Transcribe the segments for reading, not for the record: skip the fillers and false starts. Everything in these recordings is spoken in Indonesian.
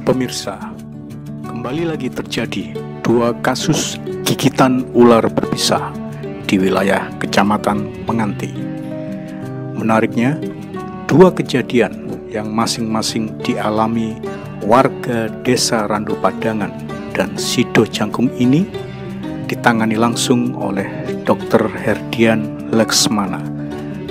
Pemirsa, kembali lagi terjadi dua kasus gigitan ular berbisa di wilayah Kecamatan Menganti. Menariknya, dua kejadian yang masing-masing dialami warga Desa Randu Padangan dan Sido Jangkung ini ditangani langsung oleh Dr. Herdian Leksmana,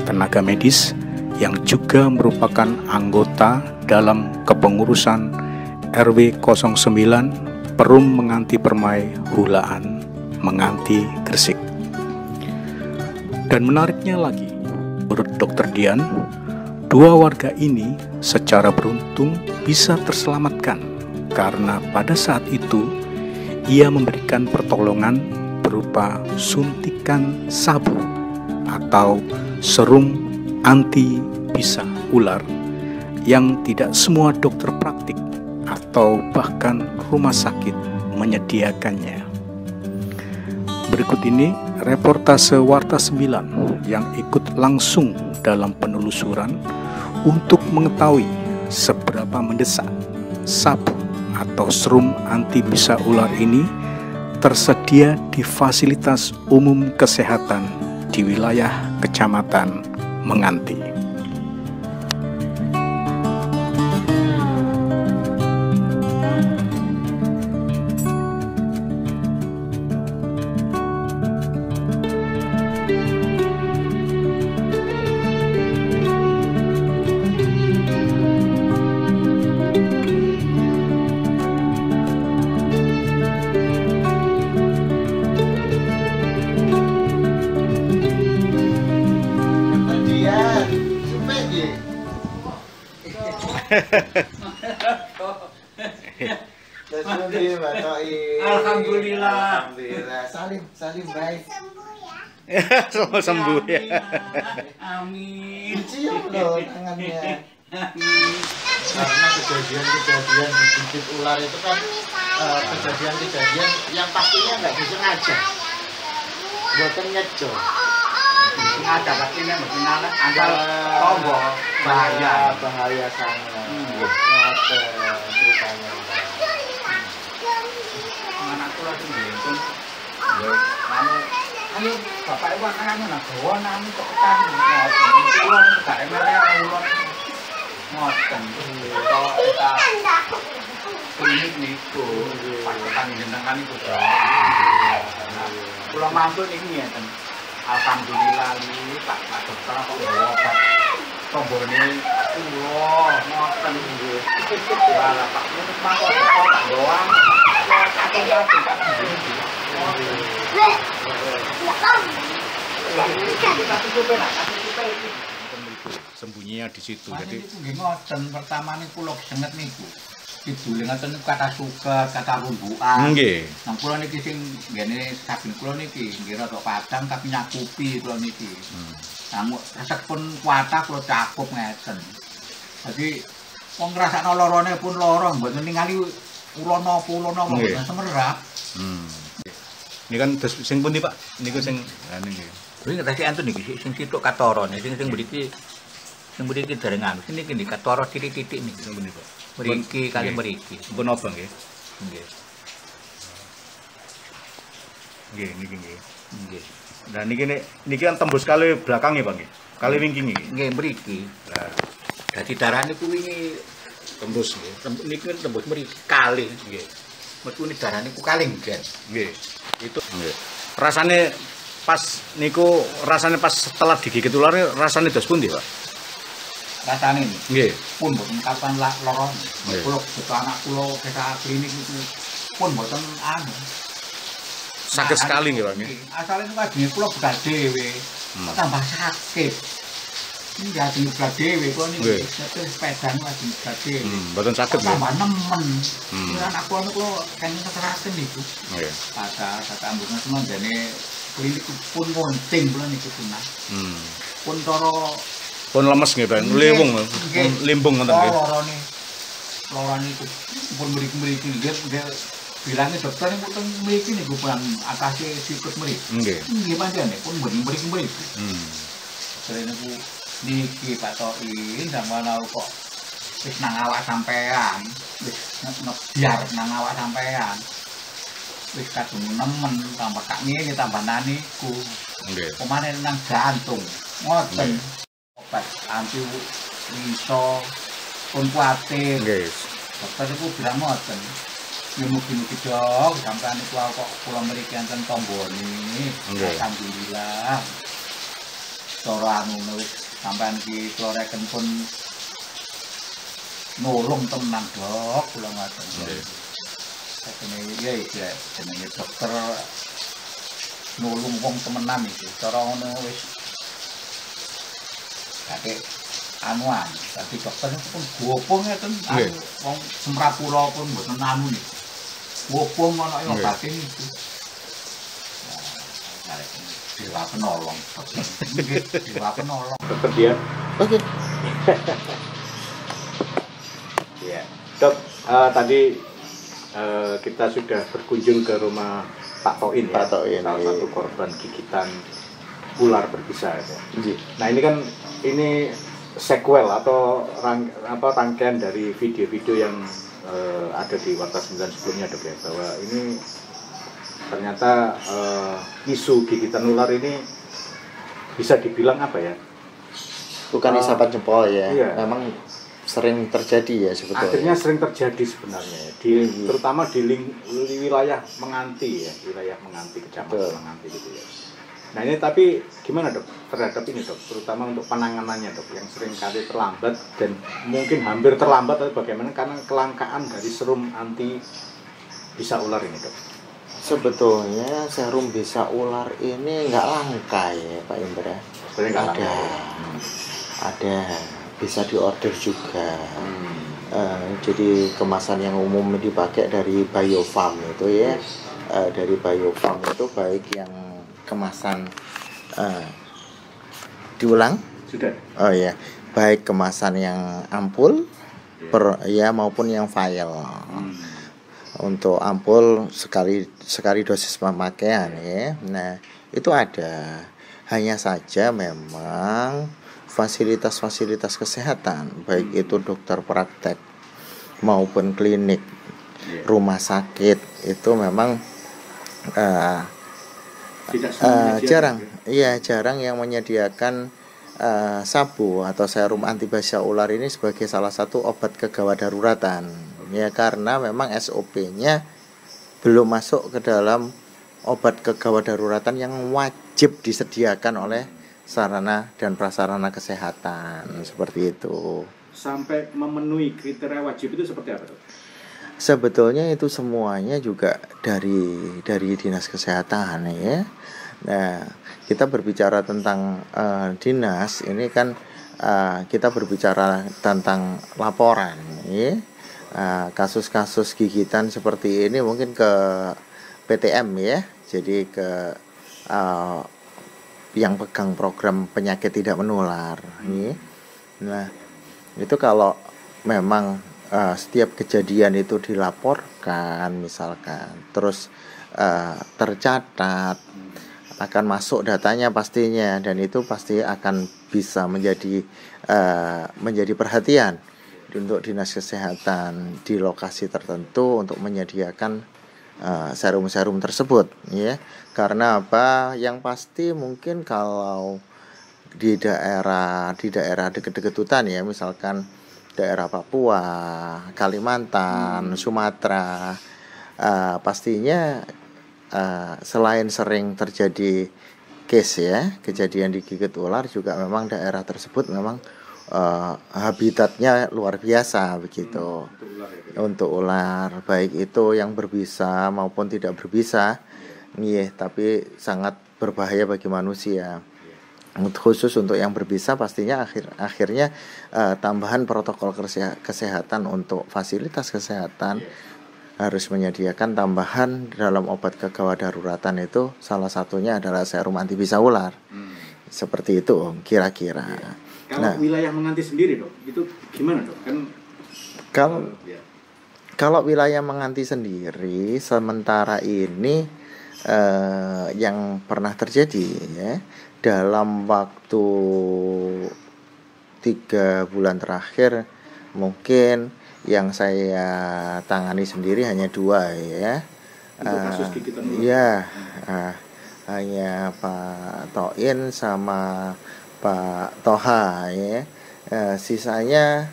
tenaga medis yang juga merupakan anggota dalam kepengurusan RW 09 Perum Menganti Permai Hulaan Menganti Gresik. Dan menariknya lagi, menurut Dr. Dian, dua warga ini secara beruntung bisa terselamatkan karena pada saat itu ia memberikan pertolongan berupa suntikan sabu atau serum anti bisa ular yang tidak semua dokter praktik atau bahkan rumah sakit menyediakannya. Berikut ini reportase Warta 9 yang ikut langsung dalam penelusuran untuk mengetahui seberapa mendesak sabu atau serum anti bisa ular ini tersedia di fasilitas umum kesehatan di wilayah Kecamatan Menganti. Alhamdulillah. Salim baik. Semua sembuh ya. Amin. Dicium loh tangannya. Amin. Karena kejadian digigit ular itu kan kejadian yang pastinya nggak disengaja. Buatan ngejo. Sengaja tapi ini bagaimana anggal tombol bahaya sangat. Ceritanya. Anakku lagi ngitung. Ayo bapak ibu kan nak bawa nami kok kan ngoten gak enak ulon ngoten kalau kita klinik niku paketan jenengan niku kula mampir niki ngeten alhamdulillah iki Pak dokter kok bawa obat tombone kula ngoten nggih lah Pak menika kok doang Sembunyinya di situ. Jadi ngoten pertama niku kula senget niku. Dibule ngoten kata suka, kata rumbukan. nggih. Nang kula niki sing ngene saben kula niki nggih rada padang tapi nyakupi kula niki. Namun resep pun kuatah kula cakup ngeten. Jadi wong ngrasakno lorone pun lara mboten ningali kula napa mboten semerap. Ini kan sing pundi Pak? Niku sing niki. Kuwi ngerti antun niki sing situk katara sing mriki dereng anu. Sing niki katara titik-titik niki sing pundi Pak? Mriki kali mriki. Pun apa nggih? Nggih. Nggih, niki nggih. Nggih. Nah niki kan tembus kali belakang ya Pak nggih. Kali wingking iki. Nggih mriki. Lah dadi darah niku wingi Tembus nggih. Niku tembus mriki kali nggih. Metu darah niku kali nggih. Nggih. Itu nggih. Rasane pas niku pas setelah digigit ular rasane dos pundi Pak? Rasane Nggih. pun mboten kapan lara. Nggih. Kula beto anak kula kita klinik niku pun mboten anu. Sakit sekali nggih Pak nggih. Asale niku ajenge kula begal dhewe. Tambah sakit. Ini ajeng begal dhewe kula niki. Terus sepeda niku ajeng begal dhewe. Mboten saged nggih. Tambah nemen. Anak kula niku kan keterasen niku. Nggih. Kata ambune tenan jane klinik pun moncing kula niku punah. Pun cara Pun lemes nggih Pak. Liwung. Limbung ngoten nggih. Lorane niku pun mriki-mriki nggih bilangnya dokter niku teng mriki niku pun atase sikut mriki. Nggih. Nggih pancen pun mriki-mriki. Jare niku niki Pak Toin sampeyan kok wis nang awak sampean, wis ngebiar nang awak sampean. Wis kadung nemen tambah kak ngene tambah naniku. Nggih. Pemane nang jantung. Ngoten. Obat anti iso pun kuatir. Nggih. Dokter iku bilang ngoten. Ya mugi-mugi dok, sampean iku kok kula mriki enten tombone. Alhamdulillah. Cara anu wis sampean iki kula reken pun nolong tenan dok, kula ngoten. Nggih. Jenenge dokter nulung wong temenan iki. Cara ngono wis kakek anuan. Dadi dokter pun gopong ngeten wong Semrapura pun mboten anu niki. Gopong ana ing obate niku. Nah, dewa penolong. Dewa penolong. Dokter dia. Oke. Ya. Dok, tadi kita sudah berkunjung ke rumah Pak Toin ya. Pak Toin, salah iya. satu korban gigitan ular berbisa ya. Iya. Nah, ini kan sequel atau rangkaian dari video-video yang ada di Warta 9 sebelumnya, Dok ya, bahwa ini ternyata isu gigitan ular ini bisa dibilang apa ya? Bukan isapan jempol ya. Iya. Memang sering terjadi ya sebetulnya. Akhirnya sering terjadi sebenarnya terutama di wilayah Menganti ya, wilayah Menganti, kecamatan Menganti gitu ya. Nah ini tapi gimana dok terhadap ini dok, terutama untuk penanganannya dok yang sering kali terlambat dan mungkin hampir terlambat atau bagaimana karena kelangkaan dari serum anti bisa ular ini dok? Sebetulnya serum bisa ular ini nggak langka ya Pak Indra. Sebenarnya nggak langka. Ada bisa diorder juga. Jadi kemasan yang umum dipakai dari Biofarm itu ya. Dari Biofarm itu baik yang kemasan diulang. Sudah. Oh ya, baik kemasan yang ampul maupun yang vial. Untuk ampul sekali dosis pemakaian ya. Nah, itu ada. Hanya saja memang fasilitas-fasilitas kesehatan baik itu dokter praktek maupun klinik, rumah sakit itu memang jarang yang menyediakan sabu atau serum antibasa ular ini sebagai salah satu obat kegawat daruratan ya, karena memang SOP-nya belum masuk ke dalam obat kegawat daruratan yang wajib disediakan oleh sarana dan prasarana kesehatan seperti itu. Sampai memenuhi kriteria wajib itu seperti apa dok? Sebetulnya itu semuanya juga dari dinas kesehatan ya. Nah, kita berbicara tentang dinas ini kan kita berbicara tentang laporan ya. Kasus-kasus gigitan seperti ini mungkin ke PTM ya. Jadi ke yang pegang program penyakit tidak menular ya. Nah, itu kalau memang setiap kejadian itu dilaporkan misalkan terus tercatat akan masuk datanya pastinya, dan itu pasti akan bisa menjadi perhatian untuk dinas kesehatan di lokasi tertentu untuk menyediakan serum-serum tersebut ya. Karena apa, yang pasti mungkin kalau di daerah dekat-dekat hutan ya, misalkan daerah Papua, Kalimantan, Sumatera, pastinya selain sering terjadi case ya, kejadian digigit ular, juga memang daerah tersebut memang habitatnya luar biasa begitu untuk ular, baik itu yang berbisa maupun tidak berbisa, tapi sangat berbahaya bagi manusia. Khusus untuk yang berbisa pastinya akhirnya tambahan protokol kesehatan untuk fasilitas kesehatan harus menyediakan tambahan dalam obat kegawat daruratan, itu salah satunya adalah serum antibisa ular. Seperti itu kira-kira. Kalau wilayah Menganti sendiri dok, itu gimana dok? Kalau wilayah Menganti sendiri sementara ini yang pernah terjadi ya, dalam waktu 3 bulan terakhir mungkin yang saya tangani sendiri hanya 2 ya. Untuk kasus gigitan ular. Iya, hanya Pak Toin sama Pak Toha ya. Sisanya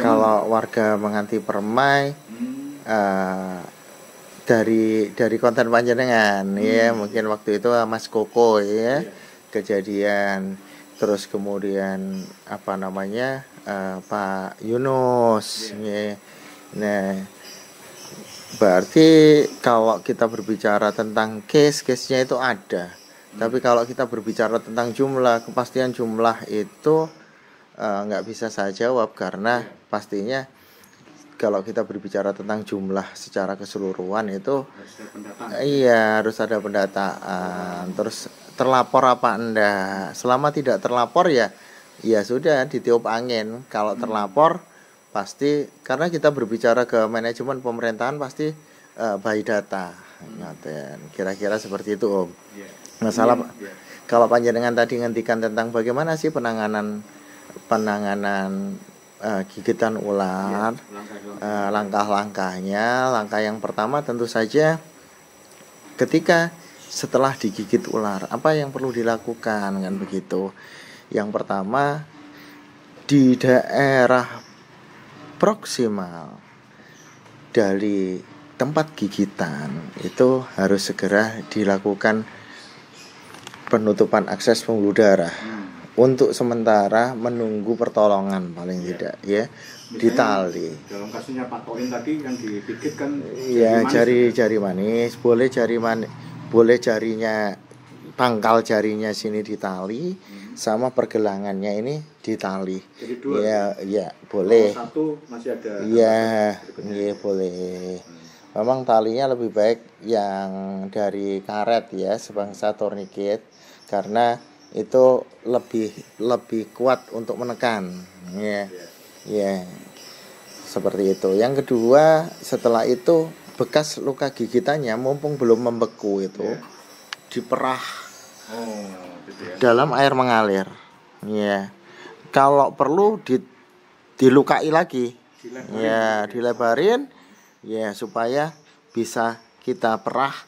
kalau warga menganti permai dari konten panjenengan ya, mungkin waktu itu Mas Koko ya kejadian, terus kemudian apa namanya Pak Yunus ya. Nah, berarti kalau kita berbicara tentang case-nya itu ada. Tapi kalau kita berbicara tentang jumlah, kepastian jumlah itu nggak bisa saya jawab, karena pastinya kalau kita berbicara tentang jumlah secara keseluruhan itu harus ada pendataan. Terus terlapor apa enggak? Selama tidak terlapor ya sudah ditiup angin. Kalau terlapor pasti, karena kita berbicara ke manajemen pemerintahan pasti by data. Kira-kira seperti itu, Om. Masalah kalau panjenengan tadi ngendikan tentang bagaimana sih penanganan gigitan ular, langkah-langkahnya. Langkah yang pertama tentu saja ketika setelah digigit ular, apa yang perlu dilakukan kan begitu. Yang pertama, di daerah proksimal dari tempat gigitan itu harus segera dilakukan penutupan akses pembuluh darah. Untuk sementara menunggu pertolongan paling tidak ya, ditali. Dalam kasusnya Pak Toin tadi yang digigit kan jari manis, boleh jarinya, pangkal jarinya sini ditali, sama pergelangannya ini ditali. Jadi 2 ya boleh. Satu masih ada. Iya boleh. Memang talinya lebih baik yang dari karet ya, sebangsa tourniquet, karena itu lebih kuat untuk menekan ya seperti itu. Yang kedua, setelah itu bekas luka gigitannya mumpung belum membeku itu diperah dalam air mengalir ya. Kalau perlu dilukai lagi dilebarin ya, supaya bisa kita perah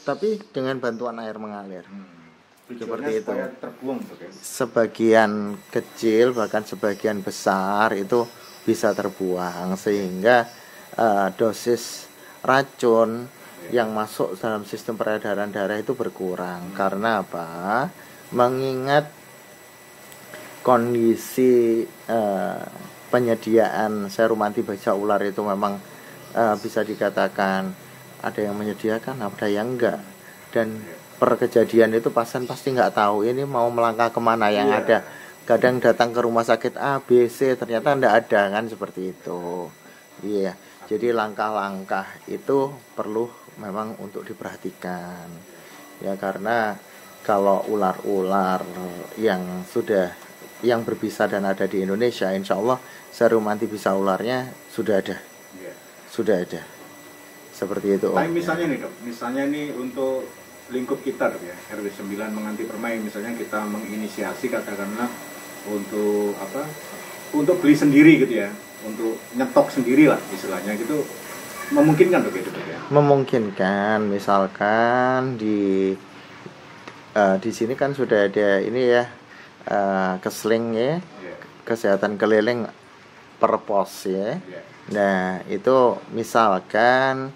tapi dengan bantuan air mengalir. Seperti itu. Sebagian kecil bahkan sebagian besar itu bisa terbuang, sehingga dosis racun yang masuk dalam sistem peredaran darah itu berkurang. Karena apa? Mengingat kondisi penyediaan serum anti baja ular itu memang bisa dikatakan ada yang menyediakan, ada yang enggak. Dan per kejadian itu pasien pasti nggak tahu ini mau melangkah kemana yang ada. Kadang datang ke rumah sakit A, B, C, ternyata nggak ada kan, seperti itu. Jadi langkah-langkah itu perlu memang untuk diperhatikan ya, karena kalau ular-ular yang berbisa dan ada di Indonesia, insya Allah serum anti bisa ularnya sudah ada. Seperti itu. Tapi misalnya nih Dok, misalnya nih untuk lingkup kita ya, RW 9 menganti permai, misalnya kita menginisiasi katakanlah untuk beli sendiri gitu ya, untuk nyetok sendiri lah istilahnya gitu, memungkinkan Dok ya? Memungkinkan. Misalkan di sini kan sudah ada ini ya, kesling ya, kesehatan keliling per pos ya. Nah itu misalkan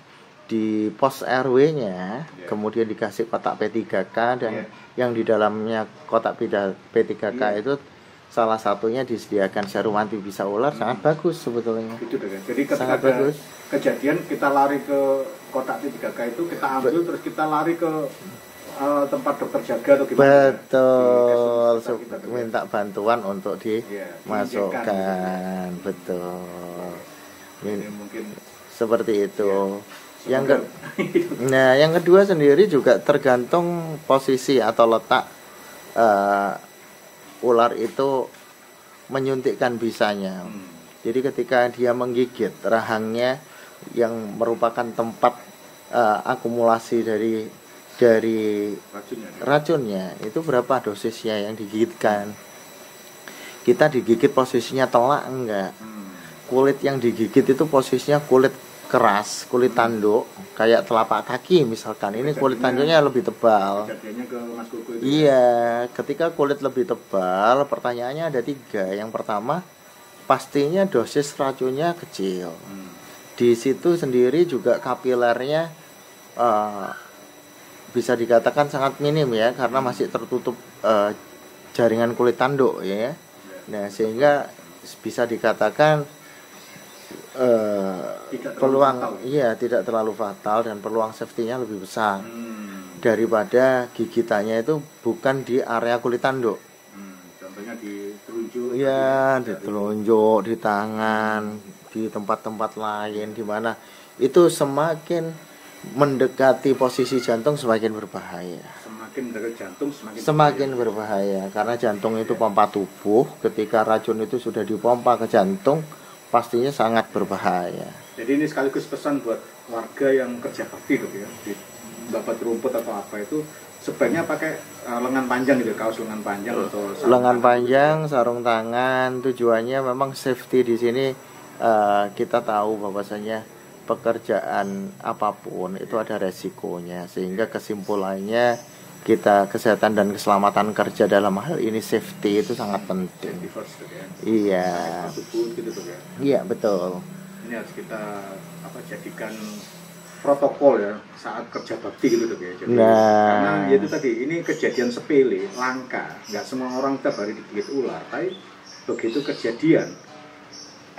di pos RW-nya, kemudian dikasih kotak P3K dan yang di dalamnya kotak P3K itu salah satunya disediakan serum anti bisa ular, sangat bagus sebetulnya. Jadi ketika ada kejadian kita lari ke kotak P3K itu, kita ambil terus kita lari ke tempat dokter jaga atau gimana? Betul, minta bantuan untuk dimasukkan. Betul. Mungkin seperti itu. Yang kedua sendiri juga tergantung posisi atau letak ular itu menyuntikkan bisanya. Jadi ketika dia menggigit rahangnya yang merupakan tempat akumulasi dari racunnya, itu berapa dosisnya yang digigitkan. kita digigit posisinya telak enggak. Kulit yang digigit itu posisinya kulit keras, kulit tanduk, kayak telapak kaki misalkan. Ini kulit tanduknya lebih tebal. Kejadiannya ke Mas Koko itu. Iya, ketika kulit lebih tebal, pertanyaannya ada 3. Yang pertama, pastinya dosis racunnya kecil. Di situ sendiri juga kapilernya bisa dikatakan sangat minim ya, karena masih tertutup jaringan kulit tanduk ya. Nah, sehingga bisa dikatakan peluang tidak terlalu fatal dan peluang safety-nya lebih besar daripada gigitannya itu bukan di area kulit tanduk. Contohnya di telunjuk. Iya, di telunjuk, di tangan, di tempat-tempat lain di mana itu semakin mendekati posisi jantung semakin berbahaya. Semakin mendekat jantung Semakin berbahaya karena jantung itu pompa tubuh. Ketika racun itu sudah dipompa ke jantung, pastinya sangat berbahaya. Jadi ini sekaligus pesan buat warga yang kerja bakti dok ya, di babat rumput atau apa itu sebaiknya pakai lengan panjang gitu, kaos lengan panjang atau lengan panjang, sarung tangan. Tujuannya memang safety di sini. Kita tahu bahwasanya pekerjaan apapun itu ada resikonya, sehingga kesimpulannya kita kesehatan dan keselamatan kerja dalam hal ini safety itu sangat penting. Iya. Iya betul. Ini harus kita jadikan protokol ya saat kerja bakti gitu dok ya. Jadi, karena ya itu tadi ini kejadian sepele, langka, nggak semua orang tiap hari digigit ular, tapi begitu kejadian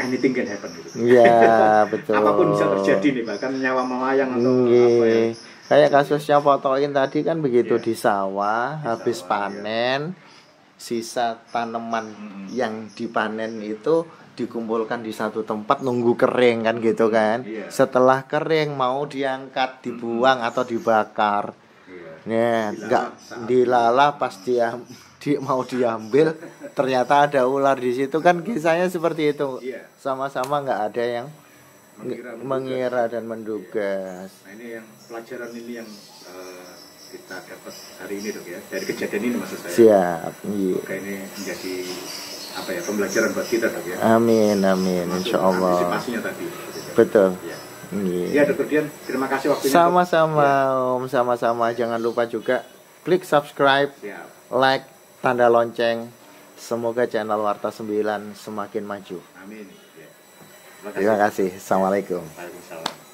anything can happen gitu. Iya betul. Apapun bisa terjadi nih, bahkan nyawa melayang atau apa ya. Kayak kasusnya fotoin tadi kan begitu di sawah, habis panen, sisa tanaman yang dipanen itu dikumpulkan di satu tempat nunggu kering kan gitu kan. Setelah kering mau diangkat, dibuang atau dibakar. Nah, enggak dilala pas dia mau diambil ternyata ada ular di situ kan, kisahnya seperti itu. Sama-sama nggak ada yang mengira dan menduga. Nah ini yang pelajaran ini yang kita dapat hari ini dok ya, dari kejadian ini maksud saya. Siap. Iya. Oke, ini menjadi pembelajaran buat kita dok ya. Amin insya Allah. Antisipasinya tadi. Betul. Iya Dr. Dian, terima kasih waktunya. Sama-sama Om, sama-sama. Jangan lupa juga klik subscribe, like, tanda lonceng. Semoga channel Warta 9 semakin maju. Amin. Terima kasih. Assalamualaikum. Waalaikumsalam.